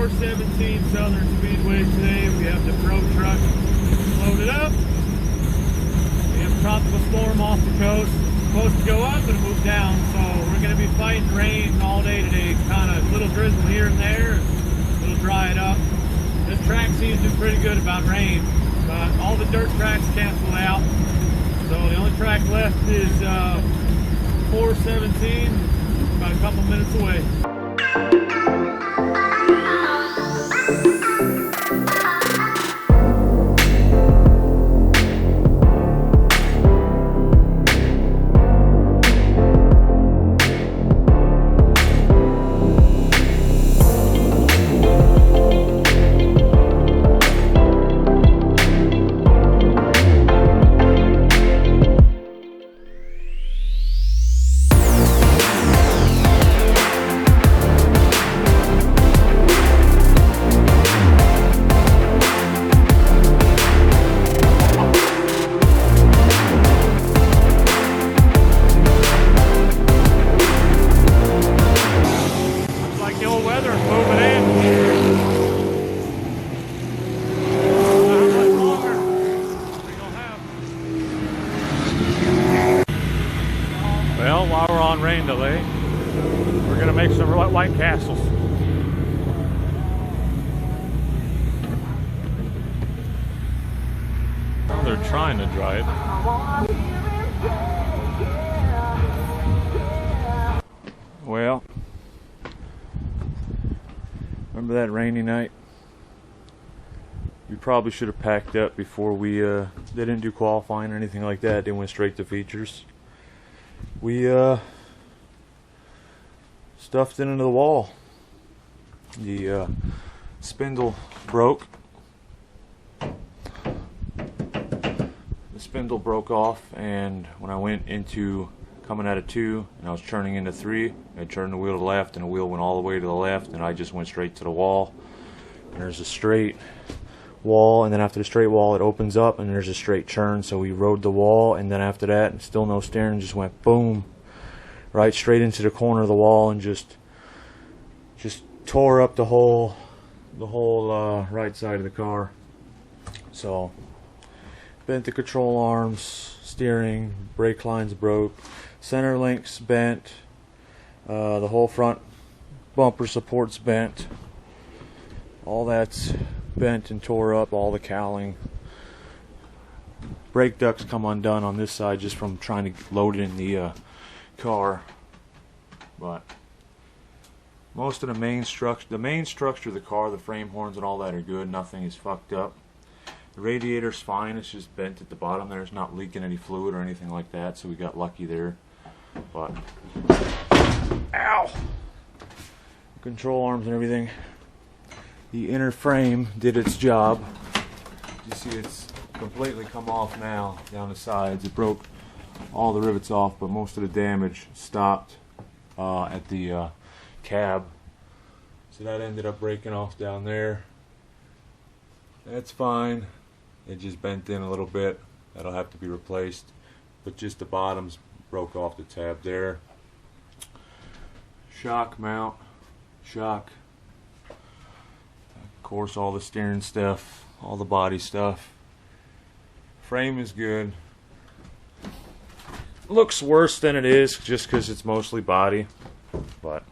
417 Southern Speedway today. We have the Pro truck loaded up. We have a tropical storm off the coast. It's supposed to go up, but it moved down. So we're going to be fighting rain all day today. Kind of little drizzle here and there. It'll dry it up. This track seems to be pretty good about rain, but all the dirt tracks canceled out. So the only track left is 417, about a couple minutes away. Well, while we're on rain delay, we're going to make some White Castles. Well, they're trying to dry it. Well, remember that rainy night? We probably should have packed up before we they didn't do qualifying or anything like that. They went straight to features. We stuffed it into the wall. The spindle broke. The spindle broke off, and when I went into coming out of 2 and I was turning into 3, I turned the wheel to the left and the wheel went all the way to the left, and I just went straight to the wall. And there's a straight wall, and then after the straight wall it opens up and there's a straight turn, so we rode the wall, and then after that, and still no steering, just went boom right straight into the corner of the wall and just tore up the whole right side of the car. So bent the control arms, steering, brake lines broke, center links bent, the whole front bumper supports bent, all that's bent and tore up, all the cowling. Brake ducts come undone on this side just from trying to load it in the car. But most of the main structure of the car, the frame horns and all that are good. Nothing is fucked up. The radiator's fine. It's just bent at the bottom there. It's not leaking any fluid or anything like that, so we got lucky there. But ow! Control arms and everything. The inner frame did its job. You see it's completely come off now down the sides. It broke all the rivets off, but most of the damage stopped at the cab. So that ended up breaking off down there. That's fine. It just bent in a little bit. That'll have to be replaced. But just the bottoms broke off the tab there. Shock mount. Shock. Of course, all the steering stuff, all the body stuff. Frame is good. Looks worse than it is just because it's mostly body, but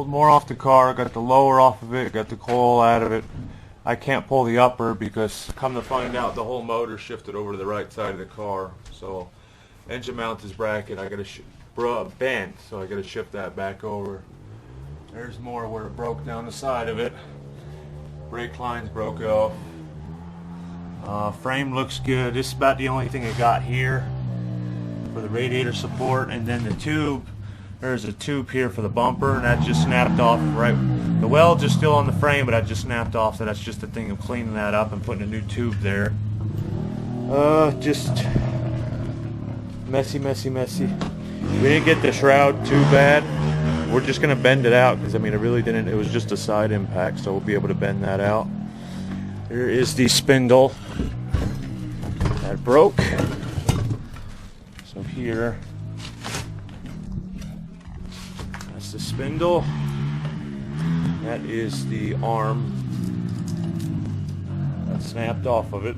pulled more off the car, got the lower off of it, got the coil out of it. I can't pull the upper because, come to find out, the whole motor shifted over to the right side of the car. So engine mount is bracket, I gotta bent, so I gotta shift that back over. There's more where it broke down the side of it. Brake lines broke off. Frame looks good. This is about the only thing I got here for the radiator support, and then the tube. There's a tube here for the bumper, and that just snapped off. Right, the welds are still on the frame, but I just snapped off, so that's just a thing of cleaning that up and putting a new tube there. Just messy. We didn't get the shroud too bad. We're just gonna bend it out because I mean, it really didn't. It was just a side impact, so we'll be able to bend that out. Here is the spindle that broke. So here, that's the spindle. That is the arm that snapped off of it,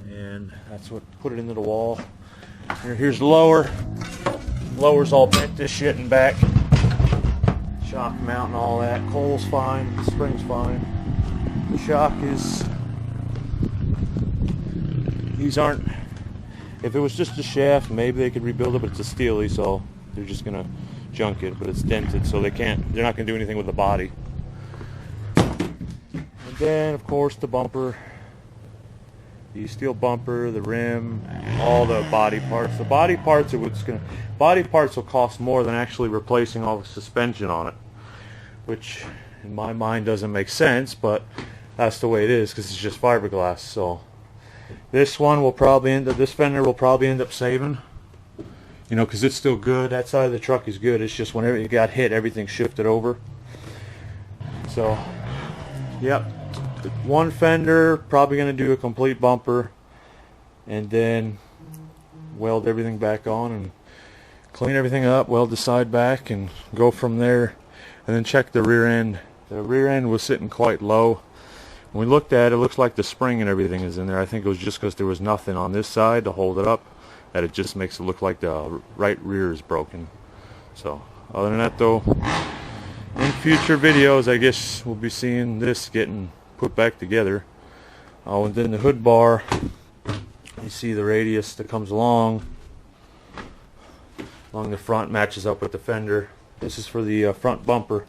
and that's what put it into the wall. Here's the lower. Lower's all bent this shit and back. Shock mount and all that. Coil's fine. The spring's fine. The shock is... These aren't... If it was just a shaft, maybe they could rebuild it, but it's a Steely, so they're just gonna junk it. But it's dented, so they're not gonna do anything with the body. And then, of course, the bumper. The steel bumper, the rim, all the body parts. The body parts are what's gonna... Body parts will cost more than actually replacing all the suspension on it, which in my mind doesn't make sense, but that's the way it is because it's just fiberglass. So this one will probably end up, this fender will probably end up saving, you know, because it's still good. That side of the truck is good. It's just whenever it got hit, everything shifted over. So, yep, one fender, probably going to do a complete bumper, and then weld everything back on and clean everything up, weld the side back, and go from there. And then check the rear end. The rear end was sitting quite low. When we looked at it, it looks like the spring and everything is in there. I think it was just because there was nothing on this side to hold it up, that it just makes it look like the right rear is broken. So other than that though, in future videos I guess we'll be seeing this getting put back together. And then the hood bar, you see the radius that comes along the front, matches up with the fender. This is for the front bumper.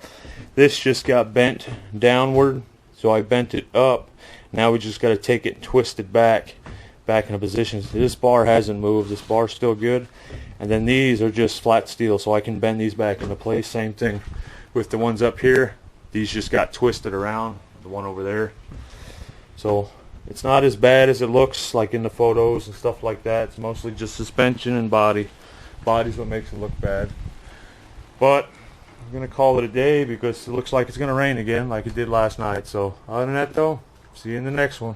This just got bent downward, so I bent it up. Now we just got to take it and twist it back in a position. So this bar hasn't moved. This bar's still good. And then these are just flat steel, so I can bend these back into place. Same thing with the ones up here. These just got twisted around, the one over there. So it's not as bad as it looks like in the photos and stuff like that. It's mostly just suspension and body. Body's what makes it look bad. But I'm gonna call it a day because it looks like it's gonna rain again like it did last night. So other than that though, see you in the next one.